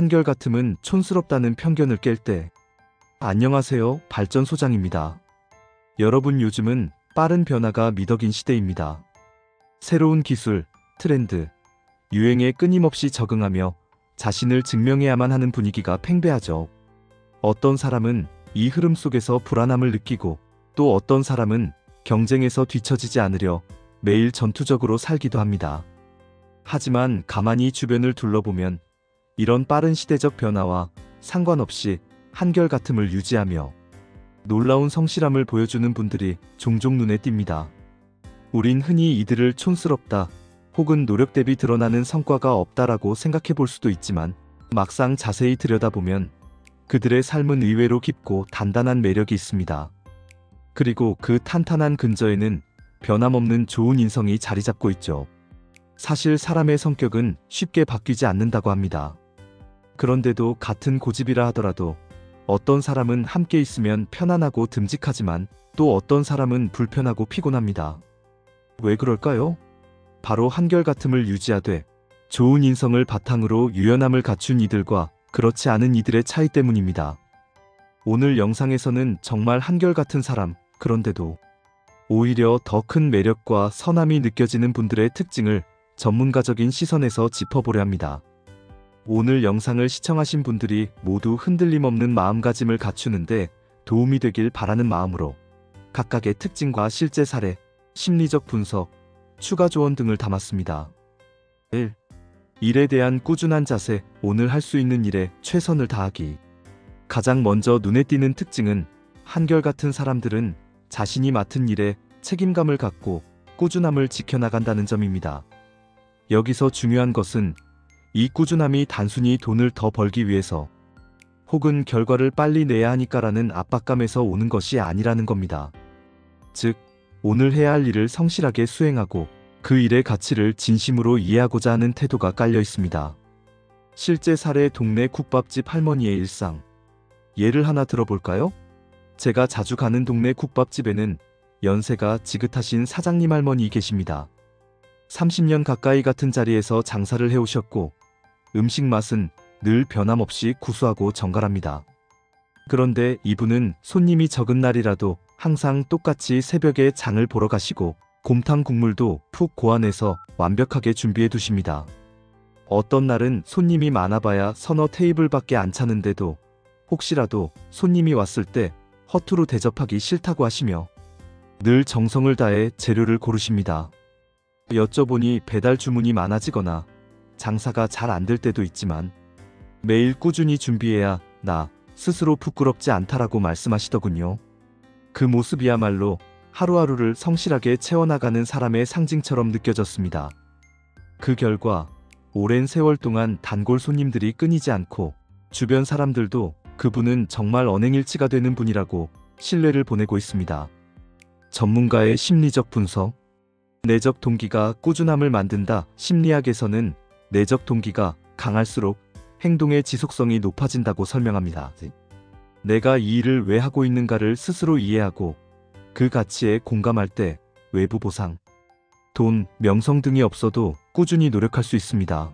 한결같음은 촌스럽다는 편견을 깰 때. 안녕하세요, 발전소장입니다. 여러분, 요즘은 빠른 변화가 미덕인 시대입니다. 새로운 기술, 트렌드, 유행에 끊임없이 적응하며 자신을 증명해야만 하는 분위기가 팽배하죠. 어떤 사람은 이 흐름 속에서 불안함을 느끼고, 또 어떤 사람은 경쟁에서 뒤처지지 않으려 매일 전투적으로 살기도 합니다. 하지만 가만히 주변을 둘러보면 이런 빠른 시대적 변화와 상관없이 한결같음을 유지하며 놀라운 성실함을 보여주는 분들이 종종 눈에 띕니다. 우린 흔히 이들을 촌스럽다 혹은 노력 대비 드러나는 성과가 없다라고 생각해 볼 수도 있지만, 막상 자세히 들여다보면 그들의 삶은 의외로 깊고 단단한 매력이 있습니다. 그리고 그 탄탄한 근저에는 변함없는 좋은 인성이 자리 잡고 있죠. 사실 사람의 성격은 쉽게 바뀌지 않는다고 합니다. 그런데도 같은 고집이라 하더라도 어떤 사람은 함께 있으면 편안하고 듬직하지만 또 어떤 사람은 불편하고 피곤합니다. 왜 그럴까요? 바로 한결같음을 유지하되 좋은 인성을 바탕으로 유연함을 갖춘 이들과 그렇지 않은 이들의 차이 때문입니다. 오늘 영상에서는 정말 한결같은 사람, 그런데도 오히려 더 큰 매력과 선함이 느껴지는 분들의 특징을 전문가적인 시선에서 짚어보려 합니다. 오늘 영상을 시청하신 분들이 모두 흔들림 없는 마음가짐을 갖추는데 도움이 되길 바라는 마음으로 각각의 특징과 실제 사례, 심리적 분석, 추가 조언 등을 담았습니다. 1. 일에 대한 꾸준한 자세. 오늘 할 수 있는 일에 최선을 다하기. 가장 먼저 눈에 띄는 특징은 한결같은 사람들은 자신이 맡은 일에 책임감을 갖고 꾸준함을 지켜나간다는 점입니다. 여기서 중요한 것은 이 꾸준함이 단순히 돈을 더 벌기 위해서 혹은 결과를 빨리 내야 하니까라는 압박감에서 오는 것이 아니라는 겁니다. 즉, 오늘 해야 할 일을 성실하게 수행하고 그 일의 가치를 진심으로 이해하고자 하는 태도가 깔려 있습니다. 실제 사례. 동네 국밥집 할머니의 일상. 예를 하나 들어볼까요? 제가 자주 가는 동네 국밥집에는 연세가 지긋하신 사장님 할머니 계십니다. 30년 가까이 같은 자리에서 장사를 해오셨고 음식 맛은 늘 변함없이 구수하고 정갈합니다. 그런데 이분은 손님이 적은 날이라도 항상 똑같이 새벽에 장을 보러 가시고 곰탕 국물도 푹 고안해서 완벽하게 준비해 두십니다. 어떤 날은 손님이 많아봐야 서너 테이블밖에 안 차는데도 혹시라도 손님이 왔을 때 허투루 대접하기 싫다고 하시며 늘 정성을 다해 재료를 고르십니다. 여쭤보니 배달 주문이 많아지거나 장사가 잘 안 될 때도 있지만 매일 꾸준히 준비해야 나 스스로 부끄럽지 않다라고 말씀하시더군요. 그 모습이야말로 하루하루를 성실하게 채워나가는 사람의 상징처럼 느껴졌습니다. 그 결과 오랜 세월 동안 단골 손님들이 끊이지 않고 주변 사람들도 그분은 정말 언행일치가 되는 분이라고 신뢰를 보내고 있습니다. 전문가의 심리적 분석. 내적 동기가 꾸준함을 만든다. 심리학에서는 내적 동기가 강할수록 행동의 지속성이 높아진다고 설명합니다. 내가 이 일을 왜 하고 있는가를 스스로 이해하고 그 가치에 공감할 때 외부 보상, 돈, 명성 등이 없어도 꾸준히 노력할 수 있습니다.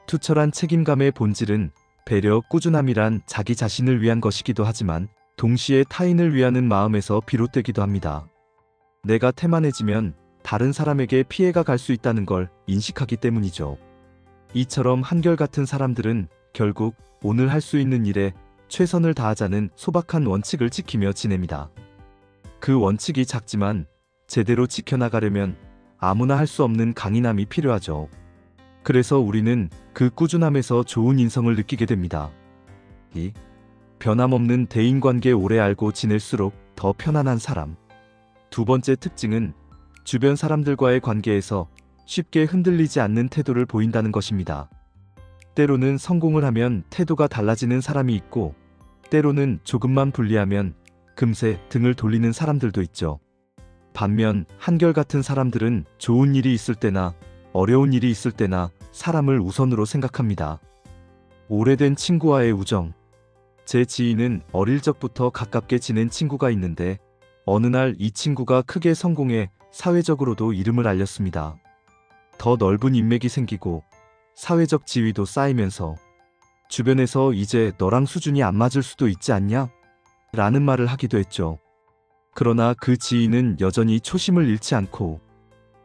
투철한 책임감의 본질은 배려. 꾸준함이란 자기 자신을 위한 것이기도 하지만 동시에 타인을 위하는 마음에서 비롯되기도 합니다. 내가 태만해지면 다른 사람에게 피해가 갈 수 있다는 걸 인식하기 때문이죠. 이처럼 한결같은 사람들은 결국 오늘 할 수 있는 일에 최선을 다하자는 소박한 원칙을 지키며 지냅니다. 그 원칙이 작지만 제대로 지켜나가려면 아무나 할 수 없는 강인함이 필요하죠. 그래서 우리는 그 꾸준함에서 좋은 인성을 느끼게 됩니다. 2. 변함없는 대인관계. 오래 알고 지낼수록 더 편안한 사람. 두 번째 특징은 주변 사람들과의 관계에서 쉽게 흔들리지 않는 태도를 보인다는 것입니다. 때로는 성공을 하면 태도가 달라지는 사람이 있고 때로는 조금만 불리하면 금세 등을 돌리는 사람들도 있죠. 반면 한결같은 사람들은 좋은 일이 있을 때나 어려운 일이 있을 때나 사람을 우선으로 생각합니다. 오래된 친구와의 우정. 제 지인은 어릴 적부터 가깝게 지낸 친구가 있는데 어느 날 이 친구가 크게 성공해 사회적으로도 이름을 알렸습니다. 더 넓은 인맥이 생기고 사회적 지위도 쌓이면서 주변에서 이제 너랑 수준이 안 맞을 수도 있지 않냐? 라는 말을 하기도 했죠. 그러나 그 지인은 여전히 초심을 잃지 않고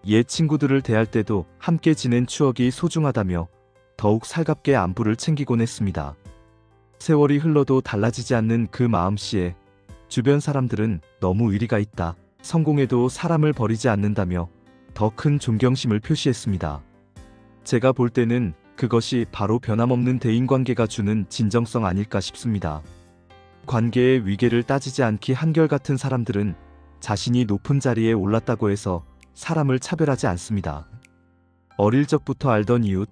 옛 친구들을 대할 때도 함께 지낸 추억이 소중하다며 더욱 살갑게 안부를 챙기곤 했습니다. 세월이 흘러도 달라지지 않는 그 마음씨에 주변 사람들은 너무 의리가 있다. 성공해도 사람을 버리지 않는다며 더 큰 존경심을 표시했습니다. 제가 볼 때는 그것이 바로 변함없는 대인관계가 주는 진정성 아닐까 싶습니다. 관계의 위계를 따지지 않기 한결같은 사람들은 자신이 높은 자리에 올랐다고 해서 사람을 차별하지 않습니다. 어릴 적부터 알던 이웃,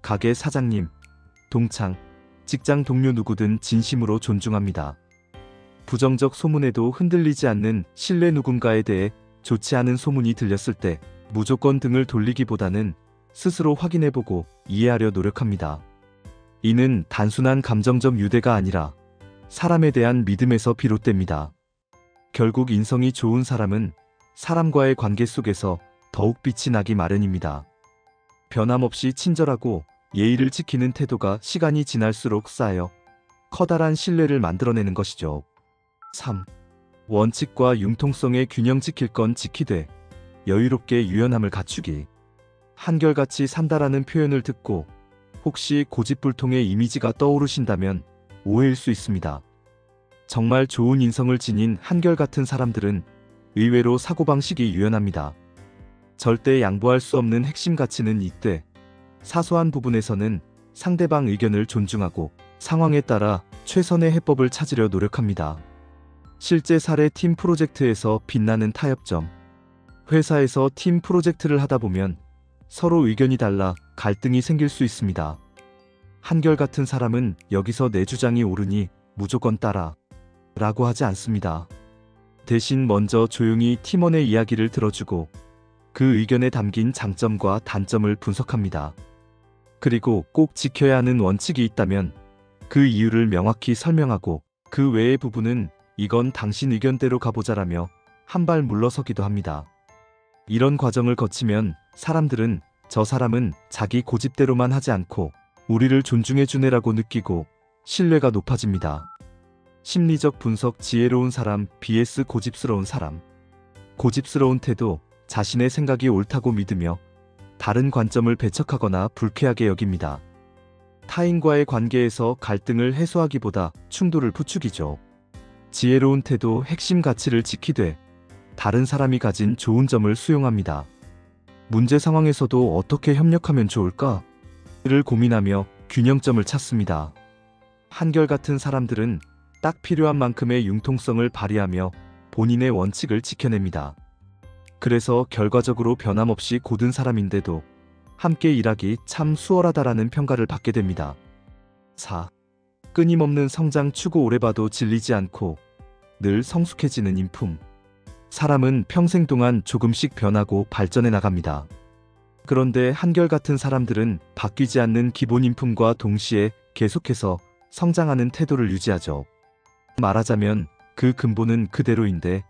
가게 사장님, 동창, 직장 동료 누구든 진심으로 존중합니다. 부정적 소문에도 흔들리지 않는 신뢰 누군가에 대해 좋지 않은 소문이 들렸을 때 무조건 등을 돌리기보다는 스스로 확인해보고 이해하려 노력합니다. 이는 단순한 감정적 유대가 아니라 사람에 대한 믿음에서 비롯됩니다. 결국 인성이 좋은 사람은 사람과의 관계 속에서 더욱 빛이 나기 마련입니다. 변함없이 친절하고 예의를 지키는 태도가 시간이 지날수록 쌓여 커다란 신뢰를 만들어내는 것이죠. 3. 원칙과 융통성의 균형 지킬 건 지키되 여유롭게 유연함을 갖추기. 한결같이 산다라는 표현을 듣고 혹시 고집불통의 이미지가 떠오르신다면 오해일 수 있습니다. 정말 좋은 인성을 지닌 한결같은 사람들은 의외로 사고방식이 유연합니다. 절대 양보할 수 없는 핵심 가치는 이때 사소한 부분에서는 상대방 의견을 존중하고 상황에 따라 최선의 해법을 찾으려 노력합니다. 실제 사례 팀 프로젝트에서 빛나는 타협점. 회사에서 팀 프로젝트를 하다 보면 서로 의견이 달라 갈등이 생길 수 있습니다. 한결같은 사람은 여기서 내 주장이 옳으니 무조건 따라 라고 하지 않습니다. 대신 먼저 조용히 팀원의 이야기를 들어주고 그 의견에 담긴 장점과 단점을 분석합니다. 그리고 꼭 지켜야 하는 원칙이 있다면 그 이유를 명확히 설명하고 그 외의 부분은 이건 당신 의견대로 가보자라며 한 발 물러서기도 합니다. 이런 과정을 거치면 사람들은 저 사람은 자기 고집대로만 하지 않고 우리를 존중해주네라고 느끼고 신뢰가 높아집니다. 심리적 분석 지혜로운 사람 vs 고집스러운 사람. 고집스러운 태도, 자신의 생각이 옳다고 믿으며 다른 관점을 배척하거나 불쾌하게 여깁니다. 타인과의 관계에서 갈등을 해소하기보다 충돌을 부추기죠. 지혜로운 태도, 핵심 가치를 지키되 다른 사람이 가진 좋은 점을 수용합니다. 문제 상황에서도 어떻게 협력하면 좋을까? 를 고민하며 균형점을 찾습니다. 한결같은 사람들은 딱 필요한 만큼의 융통성을 발휘하며 본인의 원칙을 지켜냅니다. 그래서 결과적으로 변함없이 고든 사람인데도 함께 일하기 참 수월하다라는 평가를 받게 됩니다. 4. 끊임없는 성장 추구 오래 봐도 질리지 않고 늘 성숙해지는 인품. 사람은 평생 동안 조금씩 변하고 발전해 나갑니다. 그런데 한결같은 사람들은 바뀌지 않는 기본 인품과 동시에 계속해서 성장하는 태도를 유지하죠. 말하자면 그 근본은 그대로인데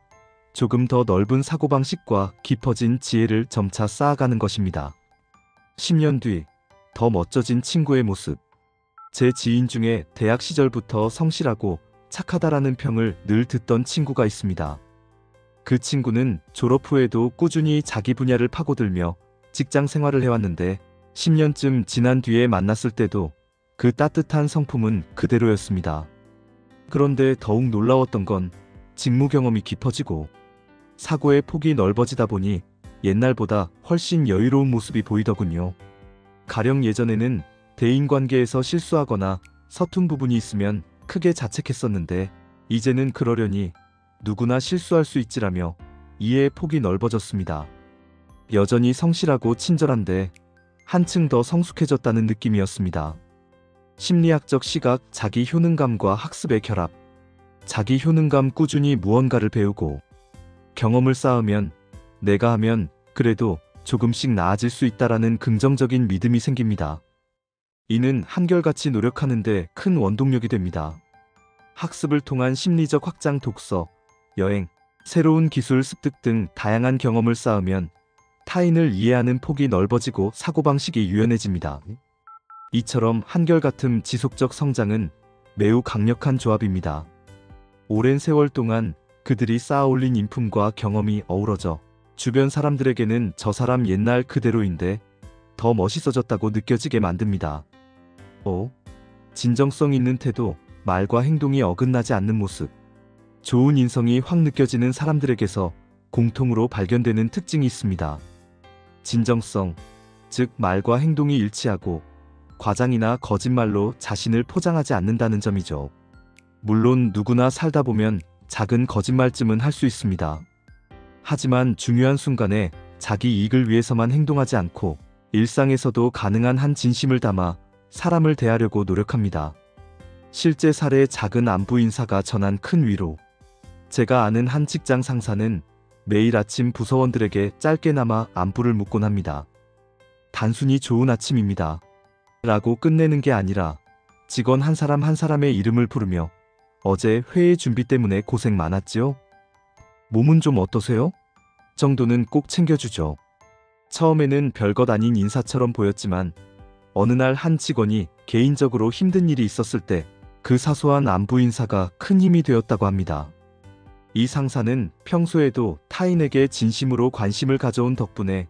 조금 더 넓은 사고방식과 깊어진 지혜를 점차 쌓아가는 것입니다. 10년 뒤 더 멋져진 친구의 모습. 제 지인 중에 대학 시절부터 성실하고 착하다라는 평을 늘 듣던 친구가 있습니다. 그 친구는 졸업 후에도 꾸준히 자기 분야를 파고들며 직장 생활을 해왔는데 10년쯤 지난 뒤에 만났을 때도 그 따뜻한 성품은 그대로였습니다. 그런데 더욱 놀라웠던 건 직무 경험이 깊어지고 사고의 폭이 넓어지다 보니 옛날보다 훨씬 여유로운 모습이 보이더군요. 가령 예전에는 대인관계에서 실수하거나 서툰 부분이 있으면 크게 자책했었는데 이제는 그러려니 누구나 실수할 수 있지라며 이해의 폭이 넓어졌습니다. 여전히 성실하고 친절한데 한층 더 성숙해졌다는 느낌이었습니다. 심리학적 시각, 자기 효능감과 학습의 결합. 자기 효능감, 꾸준히 무언가를 배우고 경험을 쌓으면 내가 하면 그래도 조금씩 나아질 수 있다라는 긍정적인 믿음이 생깁니다. 이는 한결같이 노력하는데 큰 원동력이 됩니다. 학습을 통한 심리적 확장, 독서, 여행, 새로운 기술 습득 등 다양한 경험을 쌓으면 타인을 이해하는 폭이 넓어지고 사고방식이 유연해집니다. 이처럼 한결같은 지속적 성장은 매우 강력한 조합입니다. 오랜 세월 동안 그들이 쌓아올린 인품과 경험이 어우러져 주변 사람들에게는 저 사람 옛날 그대로인데 더 멋있어졌다고 느껴지게 만듭니다. 진정성 있는 태도, 말과 행동이 어긋나지 않는 모습. 좋은 인성이 확 느껴지는 사람들에게서 공통으로 발견되는 특징이 있습니다. 진정성, 즉 말과 행동이 일치하고 과장이나 거짓말로 자신을 포장하지 않는다는 점이죠. 물론 누구나 살다 보면 작은 거짓말쯤은 할 수 있습니다. 하지만 중요한 순간에 자기 이익을 위해서만 행동하지 않고 일상에서도 가능한 한 진심을 담아 사람을 대하려고 노력합니다. 실제 사례의 작은 안부 인사가 전한 큰 위로. 제가 아는 한 직장 상사는 매일 아침 부서원들에게 짧게나마 안부를 묻곤 합니다. 단순히 좋은 아침입니다. 라고 끝내는 게 아니라 직원 한 사람 한 사람의 이름을 부르며 어제 회의 준비 때문에 고생 많았지요? 몸은 좀 어떠세요? 정도는 꼭 챙겨주죠. 처음에는 별것 아닌 인사처럼 보였지만 어느 날 한 직원이 개인적으로 힘든 일이 있었을 때 그 사소한 안부 인사가 큰 힘이 되었다고 합니다. 이 상사는 평소에도 타인에게 진심으로 관심을 가져온 덕분에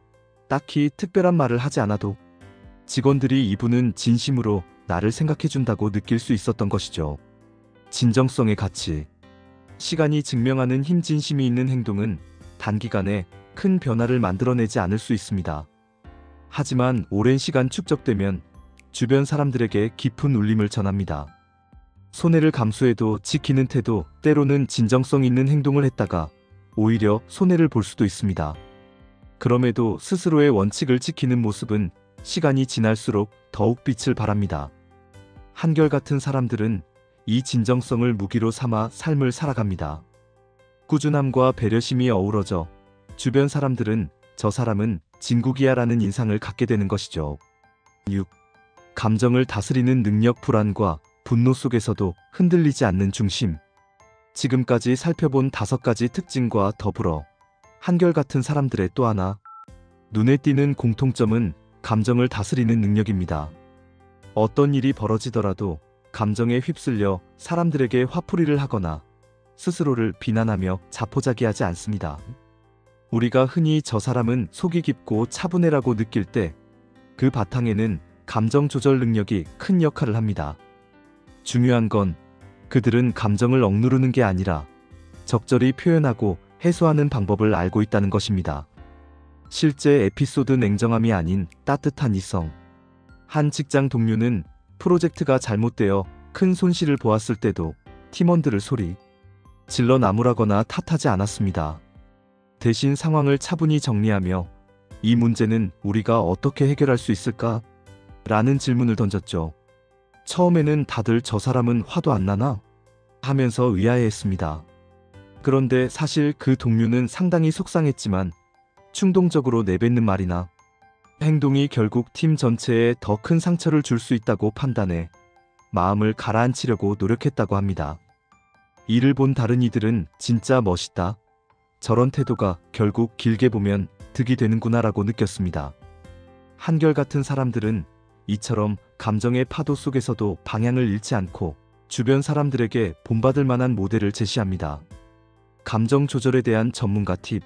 딱히 특별한 말을 하지 않아도 직원들이 이분은 진심으로 나를 생각해준다고 느낄 수 있었던 것이죠. 진정성의 가치. 시간이 증명하는 힘 진심이 있는 행동은 단기간에 큰 변화를 만들어내지 않을 수 있습니다. 하지만 오랜 시간 축적되면 주변 사람들에게 깊은 울림을 전합니다. 손해를 감수해도 지키는 태도, 때로는 진정성 있는 행동을 했다가 오히려 손해를 볼 수도 있습니다. 그럼에도 스스로의 원칙을 지키는 모습은 시간이 지날수록 더욱 빛을 발합니다. 한결같은 사람들은 이 진정성을 무기로 삼아 삶을 살아갑니다. 꾸준함과 배려심이 어우러져 주변 사람들은 저 사람은 진국이야라는 인상을 갖게 되는 것이죠. 6. 감정을 다스리는 능력. 불안과 분노 속에서도 흔들리지 않는 중심. 지금까지 살펴본 5가지 특징과 더불어 한결같은 사람들의 또 하나 눈에 띄는 공통점은 감정을 다스리는 능력입니다. 어떤 일이 벌어지더라도 감정에 휩쓸려 사람들에게 화풀이를 하거나 스스로를 비난하며 자포자기하지 않습니다. 우리가 흔히 저 사람은 속이 깊고 차분해라고 느낄 때 그 바탕에는 감정 조절 능력이 큰 역할을 합니다. 중요한 건 그들은 감정을 억누르는 게 아니라 적절히 표현하고 해소하는 방법을 알고 있다는 것입니다. 실제 에피소드. 냉정함이 아닌 따뜻한 이성. 한 직장 동료는 프로젝트가 잘못되어 큰 손실을 보았을 때도 팀원들을 소리 질러 나무라거나 탓하지 않았습니다. 대신 상황을 차분히 정리하며 이 문제는 우리가 어떻게 해결할 수 있을까? 라는 질문을 던졌죠. 처음에는 다들 저 사람은 화도 안 나나? 하면서 의아해했습니다. 그런데 사실 그 동료는 상당히 속상했지만 충동적으로 내뱉는 말이나 행동이 결국 팀 전체에 더 큰 상처를 줄 수 있다고 판단해 마음을 가라앉히려고 노력했다고 합니다. 이를 본 다른 이들은 진짜 멋있다. 저런 태도가 결국 길게 보면 득이 되는구나라고 느꼈습니다. 한결같은 사람들은 이처럼 감정의 파도 속에서도 방향을 잃지 않고 주변 사람들에게 본받을 만한 모델을 제시합니다. 감정 조절에 대한 전문가 팁.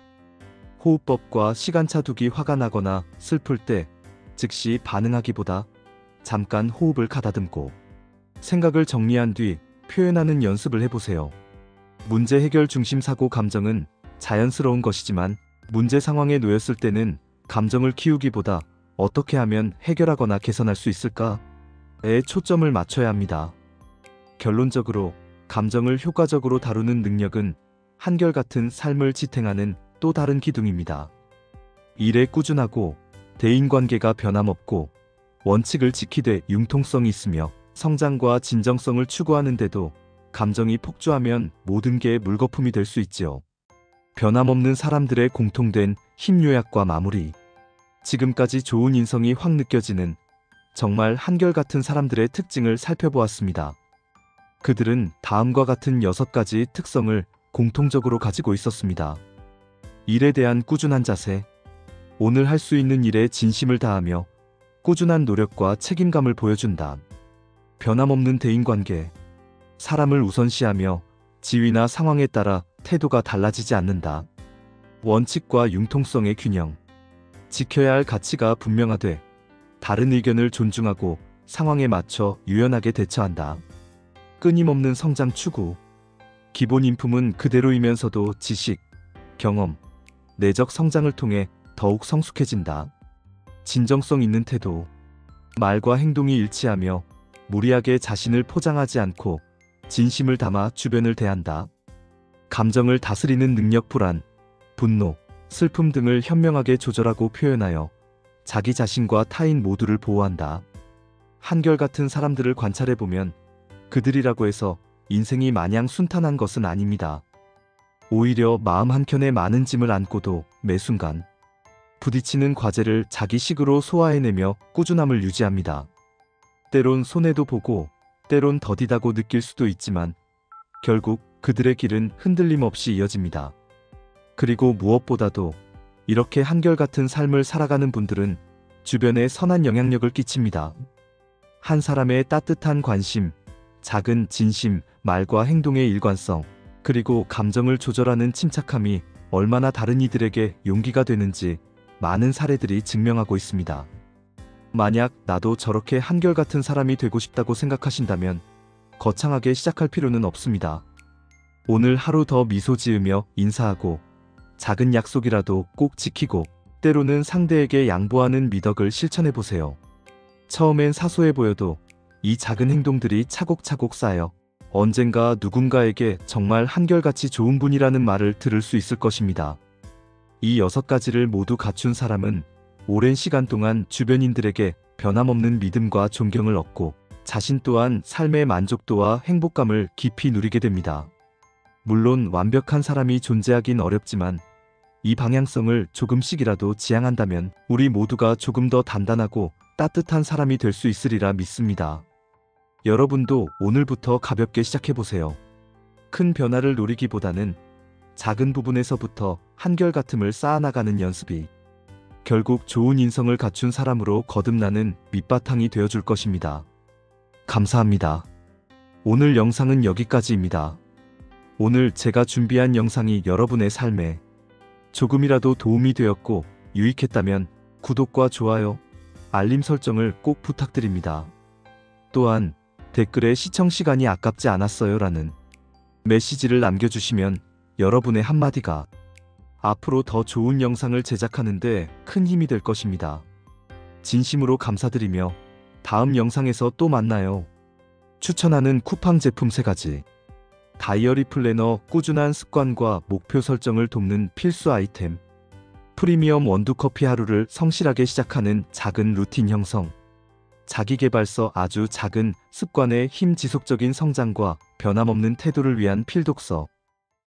호흡법과 시간차 두기. 화가 나거나 슬플 때 즉시 반응하기보다 잠깐 호흡을 가다듬고 생각을 정리한 뒤 표현하는 연습을 해보세요. 문제 해결 중심 사고. 감정은 자연스러운 것이지만 문제 상황에 놓였을 때는 감정을 키우기보다 어떻게 하면 해결하거나 개선할 수 있을까에 초점을 맞춰야 합니다. 결론적으로 감정을 효과적으로 다루는 능력은 한결같은 삶을 지탱하는 또 다른 기둥입니다. 일에 꾸준하고 대인관계가 변함없고 원칙을 지키되 융통성이 있으며 성장과 진정성을 추구하는데도 감정이 폭주하면 모든 게 물거품이 될 수 있지요. 변함없는 사람들의 공통된 힘. 요약과 마무리. 지금까지 좋은 인성이 확 느껴지는 정말 한결같은 사람들의 특징을 살펴보았습니다. 그들은 다음과 같은 6가지 특성을 공통적으로 가지고 있었습니다. 일에 대한 꾸준한 자세. 오늘 할 수 있는 일에 진심을 다하며 꾸준한 노력과 책임감을 보여준다. 변함없는 대인관계. 사람을 우선시하며 지위나 상황에 따라 태도가 달라지지 않는다. 원칙과 융통성의 균형. 지켜야 할 가치가 분명하되 다른 의견을 존중하고 상황에 맞춰 유연하게 대처한다. 끊임없는 성장 추구. 기본 인품은 그대로이면서도 지식, 경험, 내적 성장을 통해 더욱 성숙해진다. 진정성 있는 태도. 말과 행동이 일치하며 무리하게 자신을 포장하지 않고 진심을 담아 주변을 대한다. 감정을 다스리는 능력. 불안, 분노, 슬픔 등을 현명하게 조절하고 표현하여 자기 자신과 타인 모두를 보호한다. 한결같은 사람들을 관찰해보면 그들이라고 해서 인생이 마냥 순탄한 것은 아닙니다. 오히려 마음 한켠에 많은 짐을 안고도 매 순간 부딪히는 과제를 자기식으로 소화해내며 꾸준함을 유지합니다. 때론 손해도 보고 때론 더디다고 느낄 수도 있지만 결국 그들의 길은 흔들림 없이 이어집니다. 그리고 무엇보다도 이렇게 한결같은 삶을 살아가는 분들은 주변에 선한 영향력을 끼칩니다. 한 사람의 따뜻한 관심, 작은 진심, 말과 행동의 일관성, 그리고 감정을 조절하는 침착함이 얼마나 다른 이들에게 용기가 되는지 많은 사례들이 증명하고 있습니다. 만약 나도 저렇게 한결같은 사람이 되고 싶다고 생각하신다면 거창하게 시작할 필요는 없습니다. 오늘 하루 더 미소 지으며 인사하고 작은 약속이라도 꼭 지키고 때로는 상대에게 양보하는 미덕을 실천해보세요. 처음엔 사소해 보여도 이 작은 행동들이 차곡차곡 쌓여 언젠가 누군가에게 정말 한결같이 좋은 분이라는 말을 들을 수 있을 것입니다. 이 6가지를 모두 갖춘 사람은 오랜 시간 동안 주변인들에게 변함없는 믿음과 존경을 얻고 자신 또한 삶의 만족도와 행복감을 깊이 누리게 됩니다. 물론 완벽한 사람이 존재하긴 어렵지만 이 방향성을 조금씩이라도 지향한다면 우리 모두가 조금 더 단단하고 따뜻한 사람이 될 수 있으리라 믿습니다. 여러분도 오늘부터 가볍게 시작해보세요. 큰 변화를 노리기보다는 작은 부분에서부터 한결같음을 쌓아나가는 연습이 결국 좋은 인성을 갖춘 사람으로 거듭나는 밑바탕이 되어줄 것입니다. 감사합니다. 오늘 영상은 여기까지입니다. 오늘 제가 준비한 영상이 여러분의 삶에 조금이라도 도움이 되었고 유익했다면 구독과 좋아요, 알림 설정을 꼭 부탁드립니다. 또한 댓글에 시청 시간이 아깝지 않았어요 라는 메시지를 남겨주시면 여러분의 한마디가 앞으로 더 좋은 영상을 제작하는 데 큰 힘이 될 것입니다. 진심으로 감사드리며 다음 영상에서 또 만나요. 추천하는 쿠팡 제품 3가지. 다이어리 플래너, 꾸준한 습관과 목표 설정을 돕는 필수 아이템. 프리미엄 원두커피, 하루를 성실하게 시작하는 작은 루틴 형성. 자기계발서, 아주 작은 습관의 힘, 지속적인 성장과 변함없는 태도를 위한 필독서.